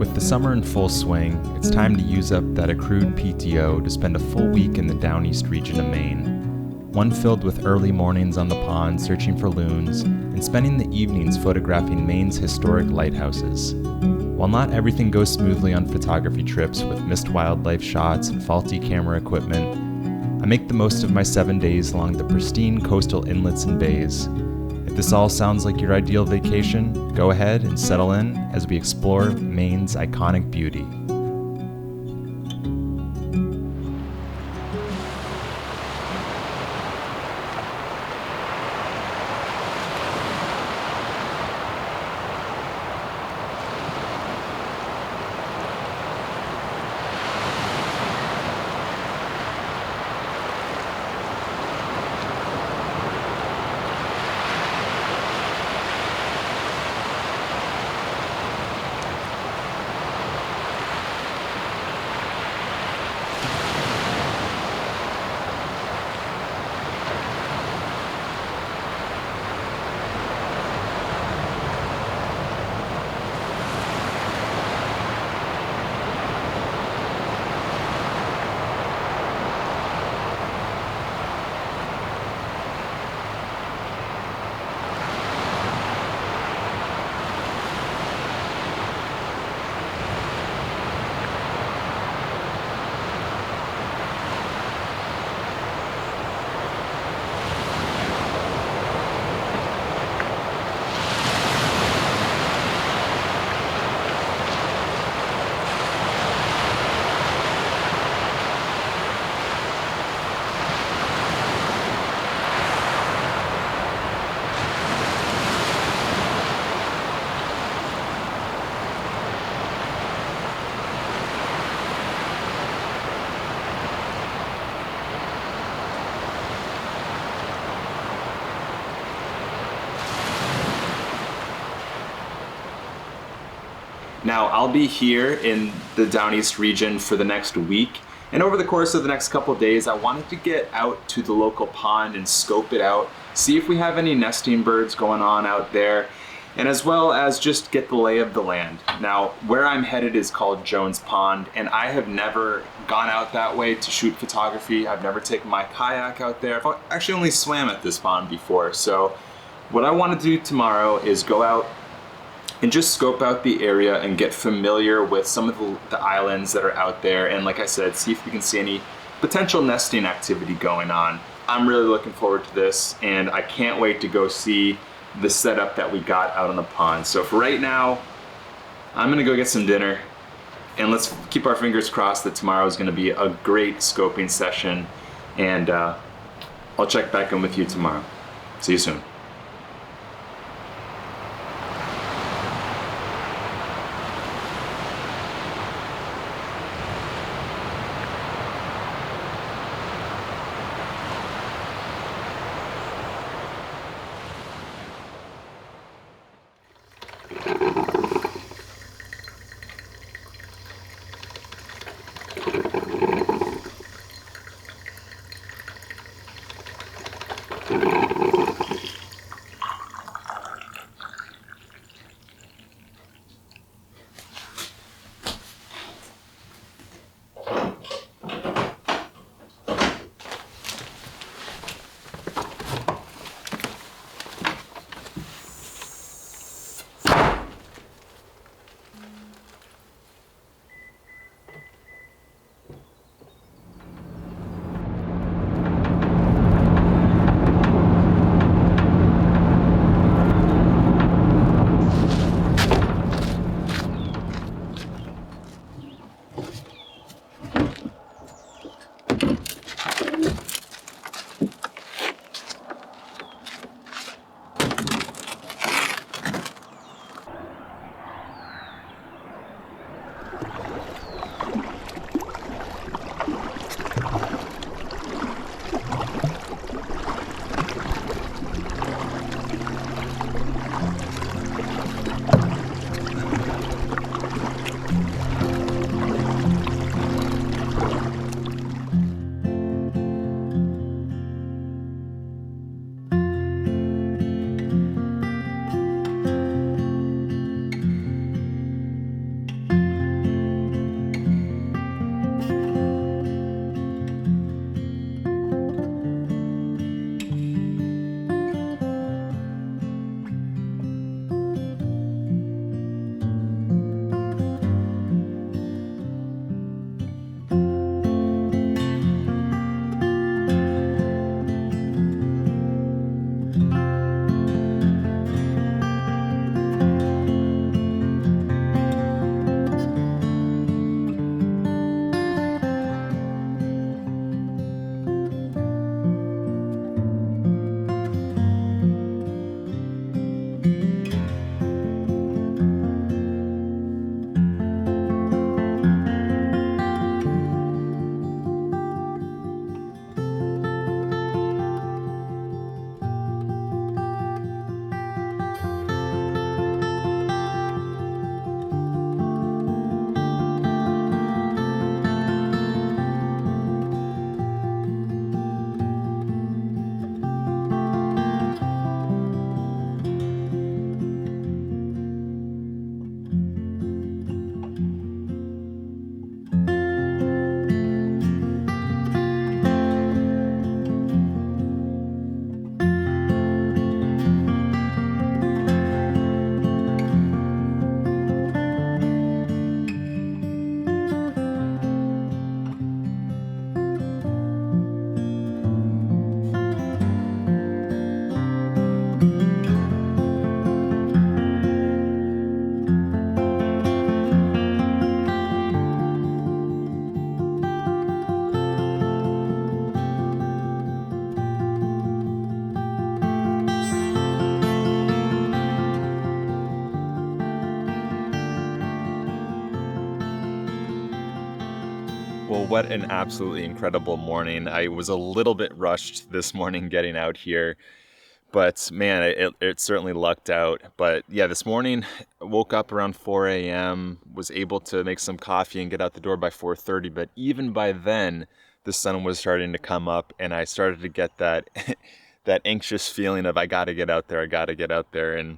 With the summer in full swing, it's time to use up that accrued PTO to spend a full week in the down east region of Maine. One filled with early mornings on the pond searching for loons, and spending the evenings photographing Maine's historic lighthouses. While not everything goes smoothly on photography trips with missed wildlife shots and faulty camera equipment, I make the most of my 7 days along the pristine coastal inlets and bays. If this all sounds like your ideal vacation, go ahead and settle in as we explore Maine's iconic beauty. Now, I'll be here in the Down East region for the next week, and over the course of the next couple of days, I wanted to get out to the local pond and scope it out, see if we have any nesting birds going on out there, and as well as just get the lay of the land. Now, where I'm headed is called Jones Pond, and I have never gone out that way to shoot photography. I've never taken my kayak out there. I've actually only swam at this pond before, so what I want to do tomorrow is go out and just scope out the area and get familiar with some of the islands that are out there, and like I said, see if we can see any potential nesting activity going on. I'm really looking forward to this, and I can't wait to go see the setup that we got out on the pond. So for right now, I'm gonna go get some dinner, and let's keep our fingers crossed that tomorrow is gonna be a great scoping session, and I'll check back in with you tomorrow. See you soon. Well, what an absolutely incredible morning. I was a little bit rushed this morning getting out here, but man, it certainly lucked out. But yeah, this morning I woke up around 4 a.m., was able to make some coffee and get out the door by 4:30, but even by then, the sun was starting to come up and I started to get that that anxious feeling of I gotta get out there, I gotta get out there. And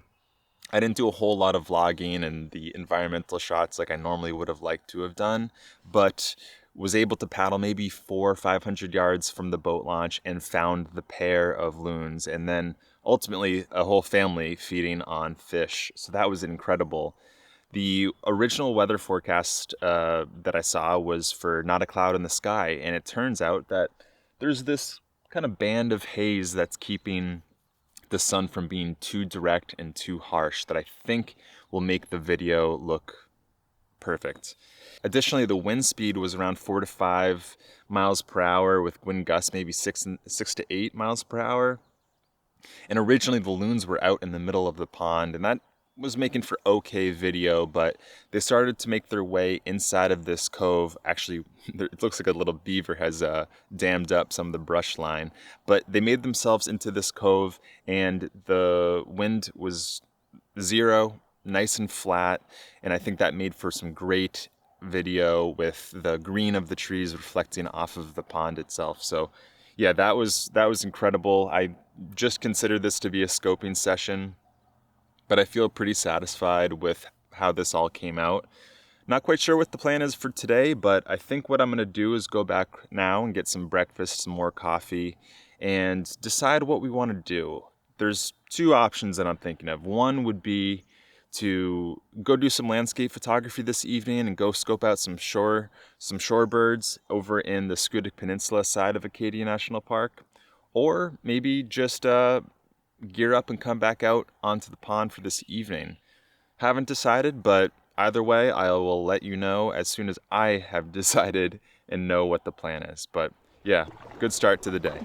I didn't do a whole lot of vlogging and the environmental shots like I normally would have liked to have done, but was able to paddle maybe 400 or 500 yards from the boat launch and found the pair of loons, and then ultimately a whole family feeding on fish. So that was incredible. The original weather forecast that I saw was for not a cloud in the sky, and it turns out that there's this kind of band of haze that's keeping the sun from being too direct and too harsh that I think will make the video look perfect. Additionally, the wind speed was around 4 to 5 miles per hour with wind gusts maybe 6 to 8 miles per hour. And originally the loons were out in the middle of the pond, and that was making for okay video, but they started to make their way inside of this cove. Actually, it looks like a little beaver has dammed up some of the brush line, but they made themselves into this cove and the wind was zero, nice and flat, and I think that made for some great video with the green of the trees reflecting off of the pond itself. So yeah, that was incredible. I just consider this to be a scoping session, but I feel pretty satisfied with how this all came out. Not quite sure what the plan is for today, but I think what I'm going to do is go back now and get some breakfast, some more coffee, and decide what we want to do. There's two options that I'm thinking of. One would be to go do some landscape photography this evening and go scope out some shorebirds over in the Scudic Peninsula side of Acadia National Park, or maybe just gear up and come back out onto the pond for this evening. Haven't decided, but either way, I will let you know as soon as I have decided and know what the plan is. But yeah, good start to the day.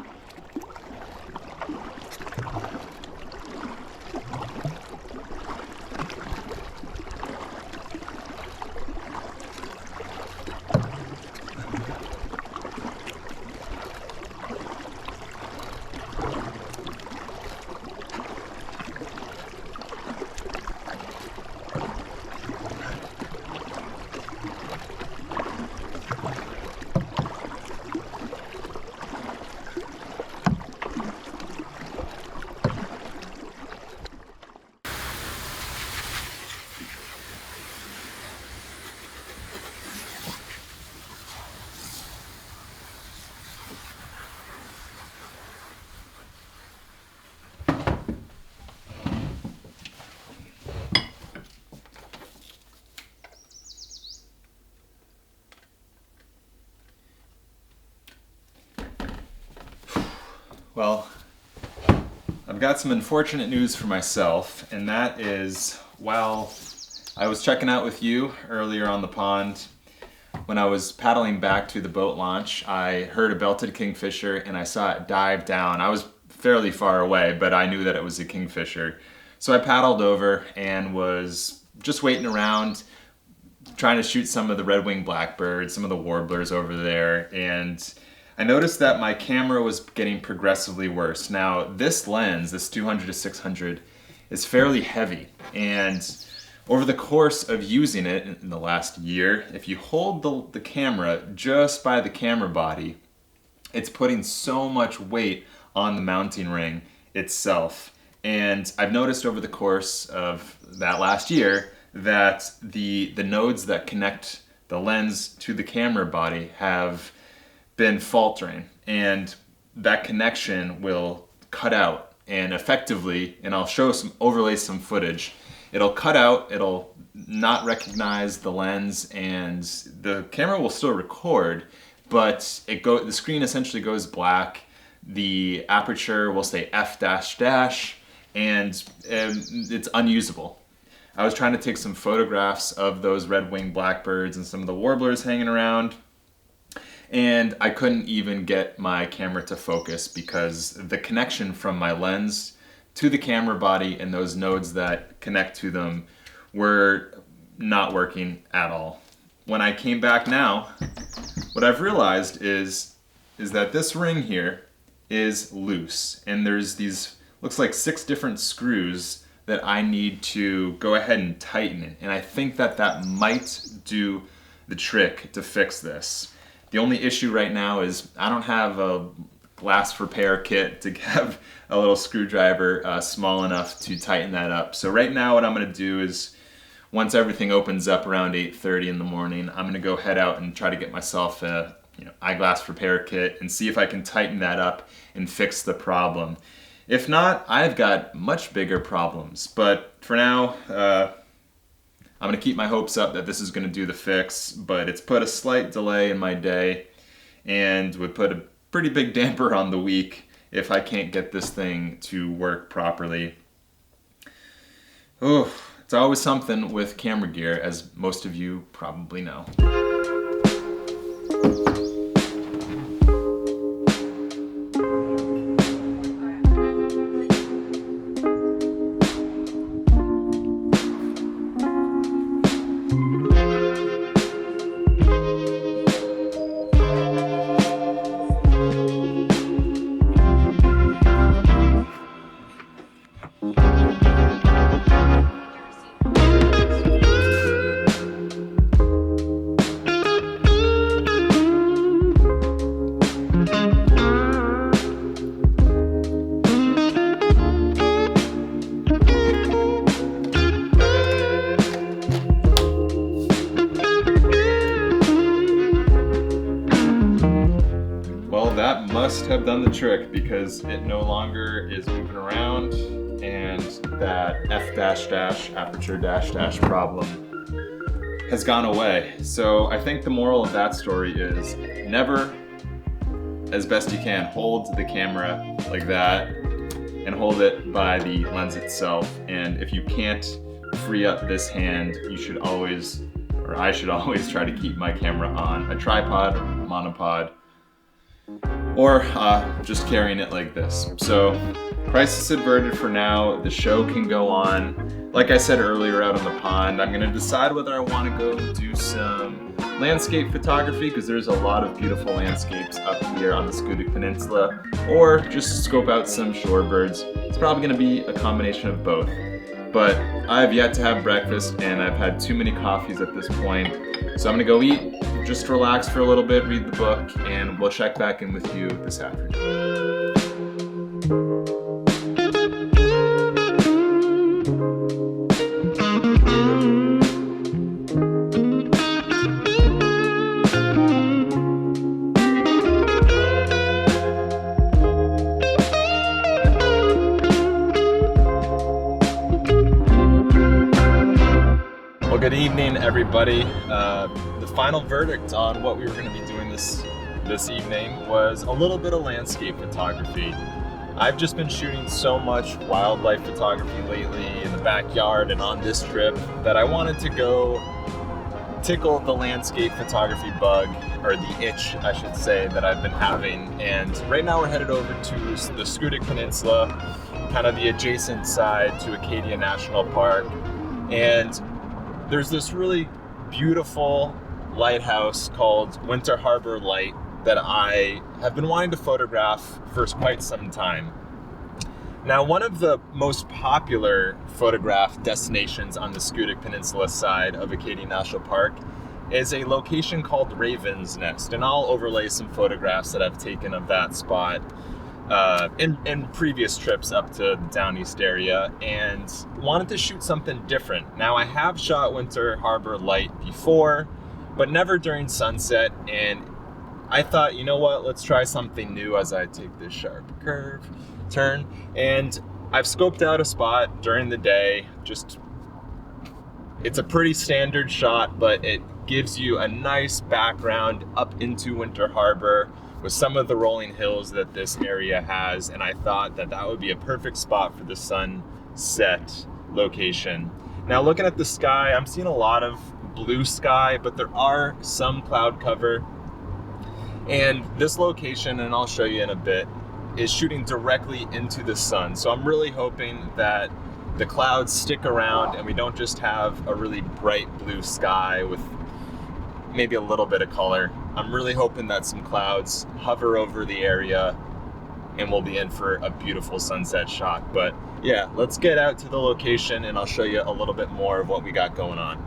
Well, I've got some unfortunate news for myself, and that is, while I was checking out with you earlier on the pond, when I was paddling back to the boat launch, I heard a belted kingfisher and I saw it dive down. I was fairly far away, but I knew that it was a kingfisher. So I paddled over and was just waiting around, trying to shoot some of the red-winged blackbirds, some of the warblers over there, and I noticed that my camera was getting progressively worse. Now, this lens, this 200 to 600, is fairly heavy, and over the course of using it in the last year, if you hold the camera just by the camera body, it's putting so much weight on the mounting ring itself. And I've noticed over the course of that last year that the nodes that connect the lens to the camera body have been faltering, and that connection will cut out, and effectively, and I'll overlay some footage, it'll cut out, it'll not recognize the lens, and the camera will still record, but the screen essentially goes black, the aperture will say F dash dash, and it's unusable. I was trying to take some photographs of those red-winged blackbirds and some of the warblers hanging around, and I couldn't even get my camera to focus because the connection from my lens to the camera body and those nodes that connect to them were not working at all. when I came back now, what I've realized is that this ring here is loose, and there's these, looks like 6 different screws that I need to go ahead and tighten it. And I think that might do the trick to fix this. The only issue right now is I don't have a glass repair kit to have a little screwdriver small enough to tighten that up. So right now what I'm gonna do is, once everything opens up around 8:30 in the morning, I'm gonna go head out and try to get myself a eyeglass repair kit and see if I can tighten that up and fix the problem. If not, I've got much bigger problems. But for now, I'm gonna keep my hopes up that this is gonna do the fix, but it's put a slight delay in my day and would put a pretty big damper on the week if I can't get this thing to work properly. Oh, it's always something with camera gear, as most of you probably know. Must have done the trick, because it no longer is moving around and that f-dash aperture dash problem has gone away. So I think the moral of that story is never, as best you can, hold the camera like that and hold it by the lens itself. And if you can't free up this hand, you should always, or I should always, try to keep my camera on a tripod or monopod, or just carrying it like this. So crisis averted for now. The show can go on. Like I said earlier out on the pond, I'm gonna decide whether I wanna go do some landscape photography, because there's a lot of beautiful landscapes up here on the Scudic Peninsula, or just scope out some shorebirds. It's probably gonna be a combination of both. But I've yet to have breakfast, and I've had too many coffees at this point. So I'm gonna go eat, just relax for a little bit, read the book, and we'll check back in with you this afternoon. Well, good evening, everybody. The final verdict on what we were going to be doing this evening was a little bit of landscape photography. I've just been shooting so much wildlife photography lately in the backyard and on this trip that I wanted to go tickle the landscape photography bug, or the itch, I should say, that I've been having. And right now we're headed over to the Scudic Peninsula, kind of the adjacent side to Acadia National Park. And there's this really beautiful lighthouse called Winter Harbor Light that I have been wanting to photograph for quite some time. Now, one of the most popular photograph destinations on the Scudic Peninsula side of Acadia National Park is a location called Raven's Nest, and I'll overlay some photographs that I've taken of that spot in previous trips up to the Down East area, and wanted to shoot something different. Now, I have shot Winter Harbor Light before, but never during sunset, and I thought, you know what, let's try something new as I take this sharp turn. And I've scoped out a spot during the day. It's a pretty standard shot, but it gives you a nice background up into Winter Harbor with some of the rolling hills that this area has, and I thought that would be a perfect spot for the sunset location. Now, looking at the sky, I'm seeing a lot of blue sky, but there are some cloud cover. And this location, and I'll show you in a bit, is shooting directly into the sun. So I'm really hoping that the clouds stick around and we don't just have a really bright blue sky with maybe a little bit of color. I'm really hoping that some clouds hover over the area and we'll be in for a beautiful sunset shot. But yeah, let's get out to the location and I'll show you a little bit more of what we got going on.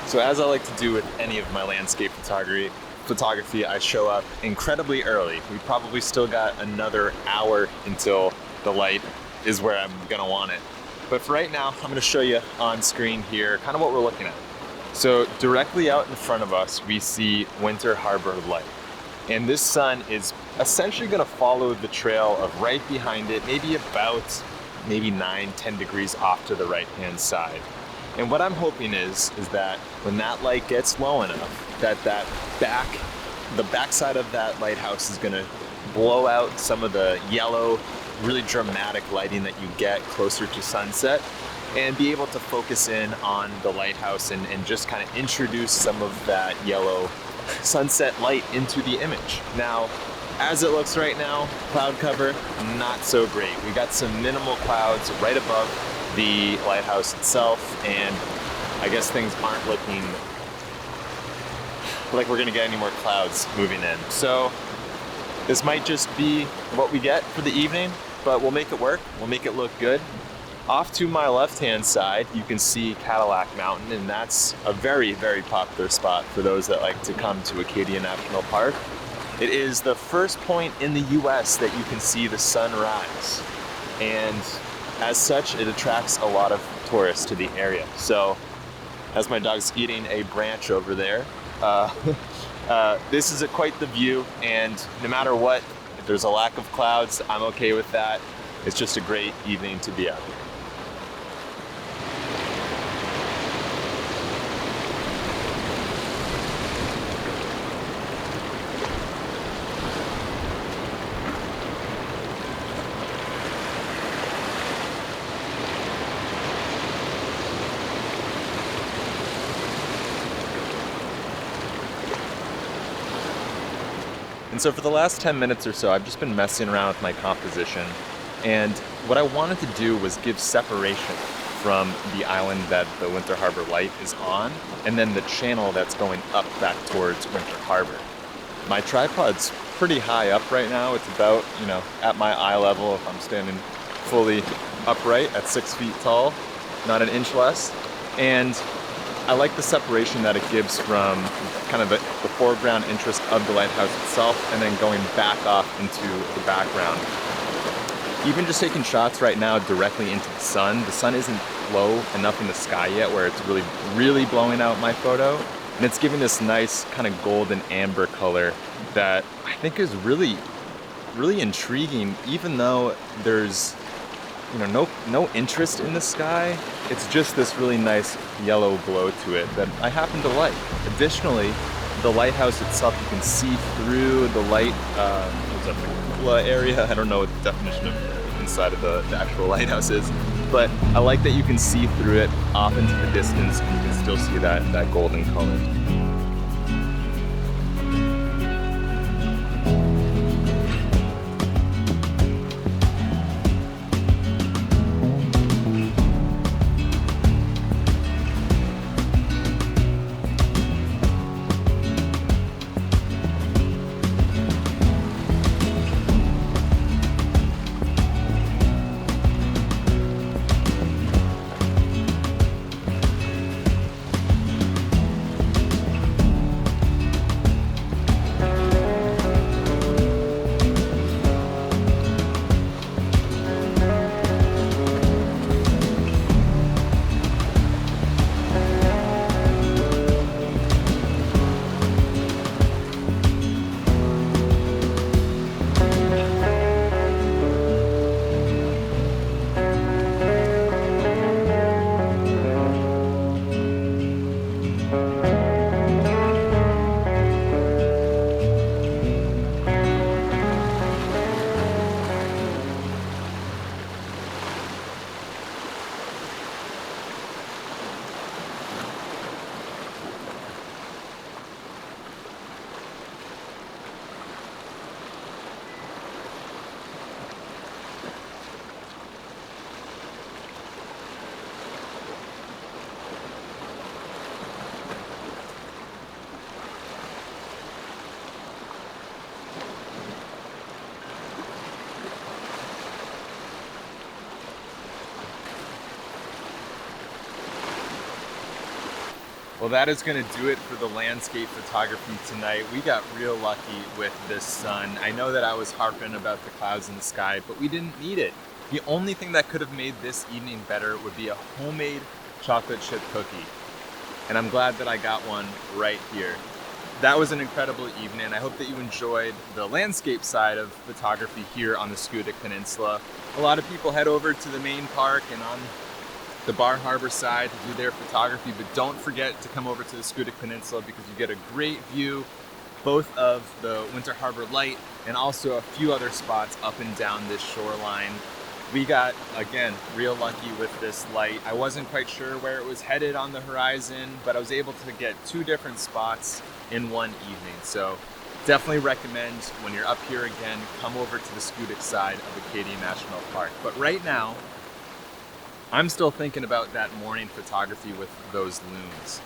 So as I like to do with any of my landscape photography, I show up incredibly early. We probably still got another hour until the light is where I'm gonna want it. But for right now, I'm gonna show you on screen here kind of what we're looking at. So directly out in front of us, we see Winter Harbor Light. And this sun is essentially gonna follow the trail of right behind it, maybe about 9-10 degrees off to the right-hand side. And what I'm hoping is that when that light gets low enough, that the backside of that lighthouse is gonna blow out some of the yellow, really dramatic lighting that you get closer to sunset, and be able to focus in on the lighthouse and just kind of introduce some of that yellow sunset light into the image. Now, as it looks right now, cloud cover, not so great. We got some minimal clouds right above the lighthouse itself, and I guess things aren't looking like we're gonna get any more clouds moving in. So this might just be what we get for the evening, but we'll make it work. We'll make it look good. Off to my left-hand side, you can see Cadillac Mountain, and that's a very, very popular spot for those that like to come to Acadia National Park. It is the first point in the US that you can see the sun rise, and as such, it attracts a lot of tourists to the area. So, as my dog's eating a branch over there, this is quite the view, and no matter what, if there's a lack of clouds, I'm okay with that. It's just a great evening to be out here. And so for the last 10 minutes or so, I've just been messing around with my composition. And what I wanted to do was give separation from the island that the Winter Harbor Light is on, and then the channel that's going up back towards Winter Harbor. My tripod's pretty high up right now. It's about, at my eye level if I'm standing fully upright at 6 feet tall, not an inch less. And I like the separation that it gives from kind of the foreground interest of the lighthouse itself and then going back off into the background. Even just taking shots right now directly into the sun isn't low enough in the sky yet where it's really blowing out my photo. And it's giving this nice kind of golden amber color that I think is really intriguing, even though there's no interest in the sky. It's just this really nice yellow glow to it that I happen to like. Additionally, the lighthouse itself, you can see through the light, there's a cupola area. I don't know what the definition of inside of the actual lighthouse is, but I like that you can see through it off into the distance and you can still see that golden color. Well, that is going to do it for the landscape photography tonight. We got real lucky with this sun. I know that I was harping about the clouds in the sky, but we didn't need it. The only thing that could have made this evening better would be a homemade chocolate chip cookie. And I'm glad that I got one right here. That was an incredible evening. I hope that you enjoyed the landscape side of photography here on the Schoodic Peninsula. A lot of people head over to the Maine park and on the Bar Harbor side to do their photography, but don't forget to come over to the Schoodic Peninsula because you get a great view both of the Winter Harbor Light and also a few other spots up and down this shoreline. We got, again, real lucky with this light. I wasn't quite sure where it was headed on the horizon, but I was able to get 2 different spots in one evening. So definitely recommend when you're up here again, come over to the Schoodic side of Acadia National Park. But right now, I'm still thinking about that morning photography with those loons.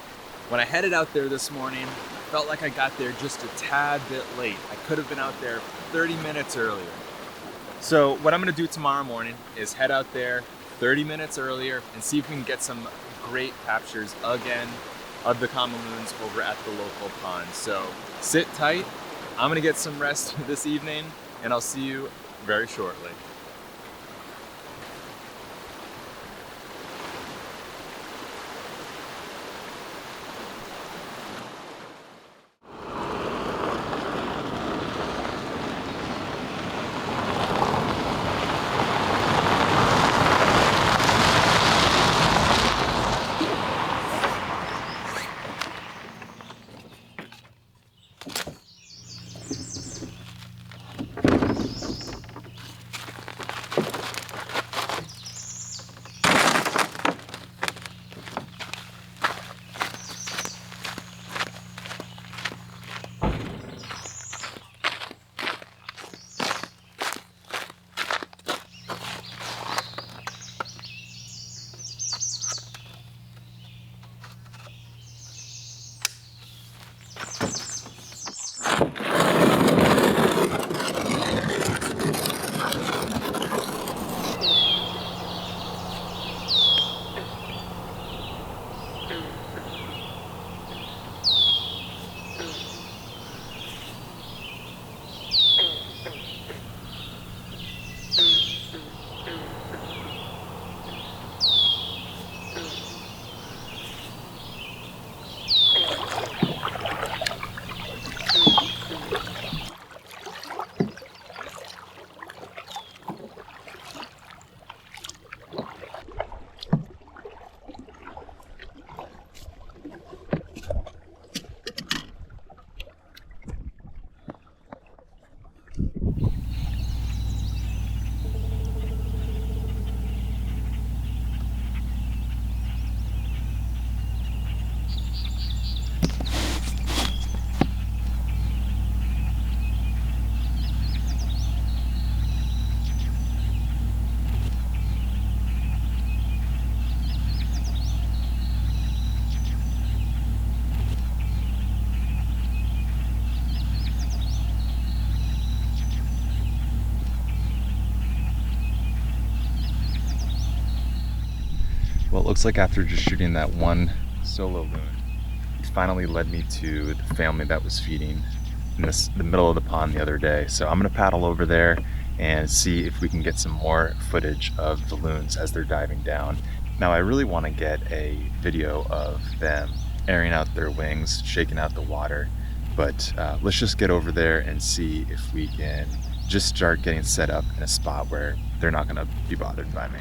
When I headed out there this morning, I felt like I got there just a tad bit late. I could have been out there 30 minutes earlier. So what I'm gonna do tomorrow morning is head out there 30 minutes earlier and see if we can get some great captures again of the common loons over at the local pond. So sit tight. I'm gonna get some rest this evening and I'll see you very shortly. Well, it looks like after just shooting that one solo loon, it finally led me to the family that was feeding in the middle of the pond the other day. So I'm gonna paddle over there and see if we can get some more footage of the loons as they're diving down. Now, I really wanna get a video of them airing out their wings, shaking out the water, but let's just get over there and see if we can just start getting set up in a spot where they're not gonna be bothered by me.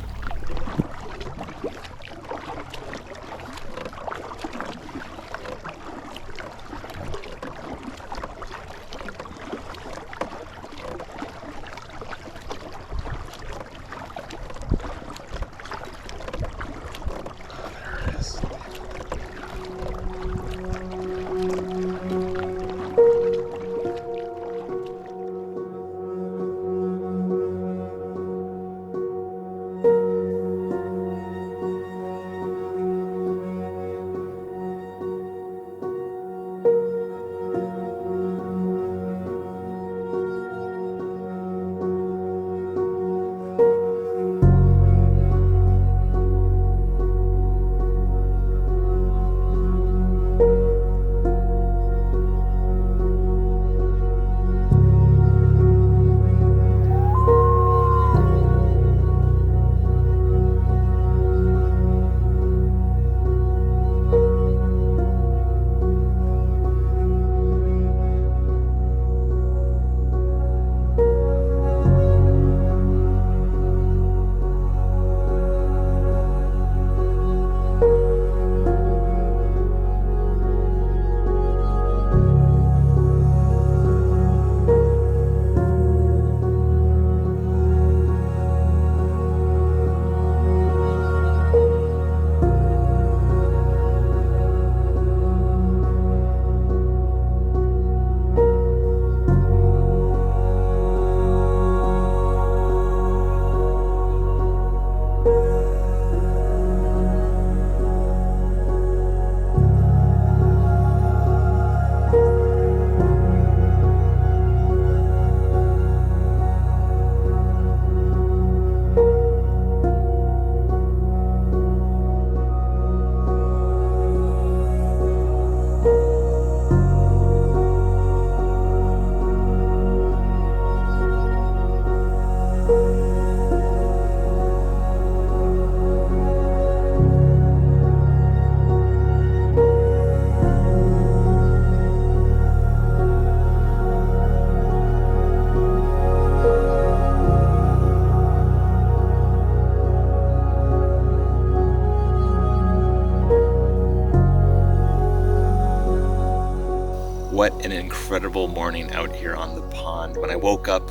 What an incredible morning out here on the pond. When I woke up,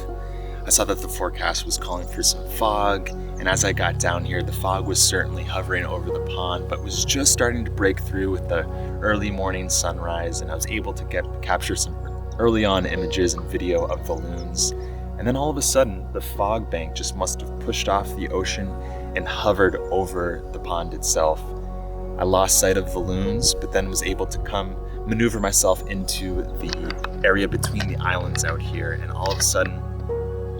I saw that the forecast was calling for some fog, and as I got down here, the fog was certainly hovering over the pond, but was just starting to break through with the early morning sunrise, and I was able to capture some early on images and video of the loons. And then all of a sudden, the fog bank just must have pushed off the ocean and hovered over the pond itself. I lost sight of the loons, but then was able to maneuver myself into the area between the islands out here, and all of a sudden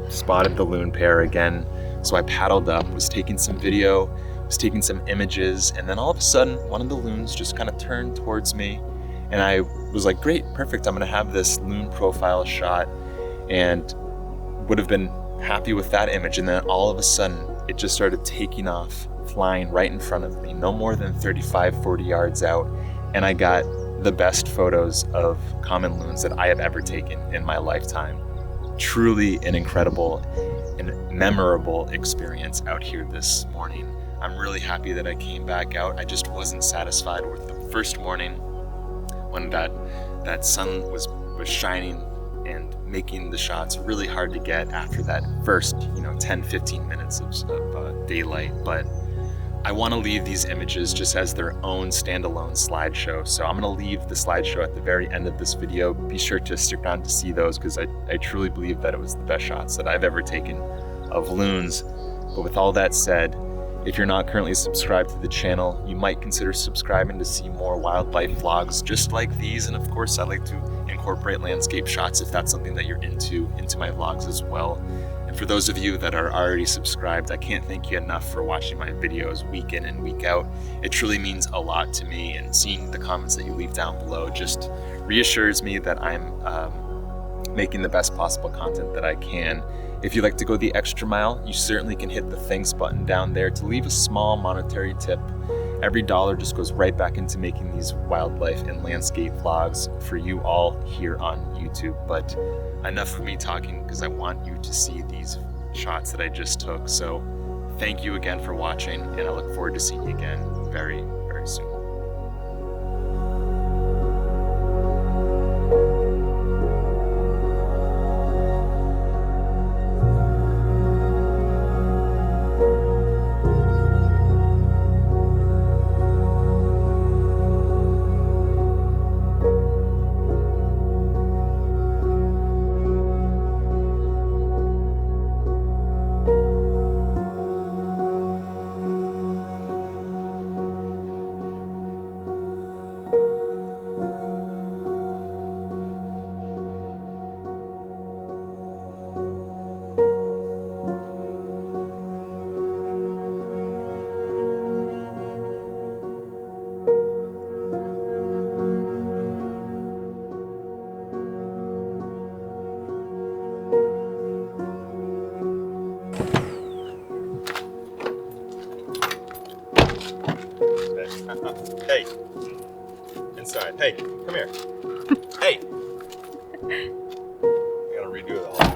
spotted the loon pair again. So I paddled up, was taking some video, was taking some images, and then all of a sudden one of the loons just kind of turned towards me, and I was like, great, perfect, I'm gonna have this loon profile shot, and would have been happy with that image. And then all of a sudden it just started taking off, flying right in front of me, no more than 35-40 yards out, and I got the best photos of common loons that I have ever taken in my lifetime. Truly an incredible and memorable experience out here this morning. I'm really happy that I came back out. I just wasn't satisfied with the first morning when that sun was shining and making the shots really hard to get after that first 10-15 minutes of daylight. But I want to leave these images just as their own standalone slideshow. So I'm going to leave the slideshow at the very end of this video. Be sure to stick around to see those because I truly believe that it was the best shots that I've ever taken of loons. But with all that said, if you're not currently subscribed to the channel, you might consider subscribing to see more wildlife vlogs just like these. And of course, I like to incorporate landscape shots if that's something that you're into my vlogs as well. And for those of you that are already subscribed, I can't thank you enough for watching my videos week in and week out. It truly means a lot to me, and seeing the comments that you leave down below just reassures me that I'm making the best possible content that I can. If you'd like to go the extra mile, you certainly can hit the thanks button down there to leave a small monetary tip. Every dollar just goes right back into making these wildlife and landscape vlogs for you all here on YouTube. But enough of me talking, because I want you to see these shots that I just took. So thank you again for watching, and I look forward to seeing you again very, very soon. Hey, inside. Hey, come here. Hey. I gotta redo the whole